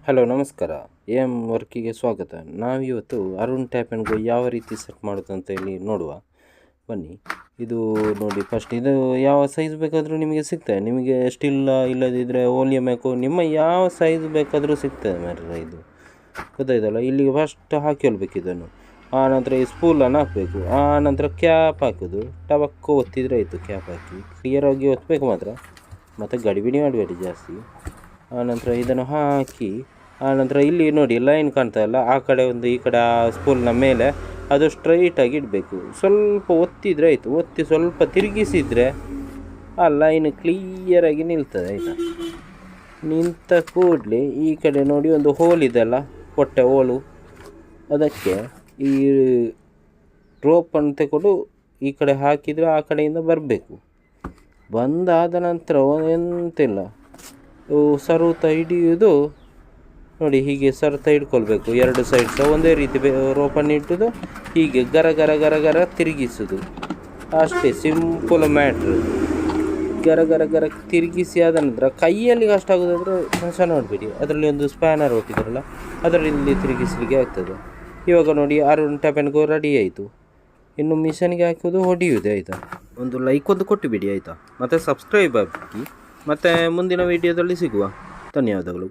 Hello ನಮಸ್ಕಾರ. ವರ್ಕಿಗೆ ಸ್ವಾಗತ. ನಾವಿವತ್ತು ಅರುಣ್ ಟ್ಯಾಪ್ ಆ್ಯಂಡ್ ಗೋ ಯಾವ ರೀತಿ ಸೆಟ್ ಮಾಡೋದು ಅಂತ ಹೇಳಿ ನೋಡುವ ಬನ್ನಿ. ಇದು ನೋಡಿ, ಫಸ್ಟ್ ಇದು ಯಾವ ಸೈಜ್ ಬೇಕಾದರೂ ನಿಮಗೆ ಸಿಗ್ತದೆ. ನಿಮಗೆ ಸ್ಟಿಲ್ಲ ಇಲ್ಲದಿದ್ದರೆ ಓಲಿಯಮ್ ಯಾಕೋ ನಿಮ್ಮ ಯಾವ ಸೈಜ್ ಬೇಕಾದರೂ ಸಿಗ್ತದೆ ಮಾರ್ರೆ. ಇದು ಗೊತ್ತಾಯ್ತಲ್ಲ. ಇಲ್ಲಿಗೆ ಫಸ್ಟ್ ಹಾಕಿಕೊಳ್ಬೇಕು ಇದನ್ನು. ಆನಂತರ ಈ ಸ್ಪೂಲನ್ನು ಹಾಕಬೇಕು. ಆನಂತರ ಕ್ಯಾಪ್ ಹಾಕೋದು. ಟಬಕ್ಕು ಒತ್ತಿದರೆ ಆಯಿತು. ಕ್ಯಾಪ್ ಹಾಕಿ ಕ್ಲಿಯರಾಗಿ ಒತ್ತಬೇಕು ಮಾತ್ರ, ಮತ್ತು ಗಡಿಬಿಡಿ ಮಾಡಬೇಡಿ ಜಾಸ್ತಿ. ಆನಂತರ ಇದನ್ನು ಹಾಕಿ ಆನಂತರ ಇಲ್ಲಿ ನೋಡಿ ಲೈನ್ ಕಾಣ್ತಾಯಿಲ್ಲ, ಆ ಕಡೆ ಒಂದು ಈ ಕಡೆ ಆ ಸ್ಪೂಲ್ನ ಮೇಲೆ ಅದು ಸ್ಟ್ರೈಟಾಗಿ ಇಡಬೇಕು. ಸ್ವಲ್ಪ ಒತ್ತಿದರೆ ಆಯಿತು. ಒತ್ತಿ ಸ್ವಲ್ಪ ತಿರುಗಿಸಿದರೆ ಆ ಲೈನ್ ಕ್ಲಿಯರಾಗಿ ನಿಲ್ತದೆ. ಆಯಿತಾ? ನಿಂತ ಕೂಡಲೇ ಈ ಕಡೆ ನೋಡಿ ಒಂದು ಹೋಲ್ ಇದೆಲ್ಲ, ಹೊಟ್ಟೆ ಹೋಲು, ಅದಕ್ಕೆ ಈ ರೋಪನ್ನು ತಗೊಂಡು ಈ ಕಡೆ ಹಾಕಿದರೆ ಆ ಕಡೆಯಿಂದ ಬರಬೇಕು. ಬಂದಾದ ನಂತರ ಎಂತಿಲ್ಲ, ಸರುತ ಹಿಡಿಯೋದು ನೋಡಿ, ಹೀಗೆ ಸರುತ ಹಿಡ್ಕೊಳ್ಬೇಕು. ಎರಡು ಸೈಡ್ ಸಹ ಒಂದೇ ರೀತಿ ರೋಪನ್ನು ಇಟ್ಟುದು, ಹೀಗೆ ಗರ ಗರ ಗರ ಗರ ತಿರುಗಿಸೋದು. ಅಷ್ಟೇ, ಸಿಂಪಲ್ ಮ್ಯಾಟ್ರ್. ಗರ ಗರ ಗರ ತಿರುಗಿಸಿ ಆದ ನಂತರ ಕೈಯಲ್ಲಿ ಅಷ್ಟಾಗೋದಾದರೆ ಸಹ ನೋಡಬೇಡಿ, ಅದರಲ್ಲಿ ಒಂದು ಸ್ಪ್ಯಾನರ್ ಒಟ್ಟಿದಾರಲ್ಲ ಅದರಲ್ಲಿ ತಿರುಗಿಸಲಿಕ್ಕೆ ಆಗ್ತದೆ. ಇವಾಗ ನೋಡಿ Arun tap and go ready ಆಯಿತು. ಇನ್ನು ಮಿಷನ್ಗೆ ಹಾಕೋದು, ಹೊಡೆಯುವುದೇ. ಆಯಿತಾ? ಒಂದು ಲೈಕ್ ಒಂದು ಕೊಟ್ಟು ಬಿಡಿ. ಆಯಿತಾ? ಮತ್ತು ಸಬ್ಸ್ಕ್ರೈಬ್ ಆಗಿ, ಮತ್ತು ಮುಂದಿನ ವಿಡಿಯೋದಲ್ಲಿ ಸಿಗುವ. ಧನ್ಯವಾದಗಳು.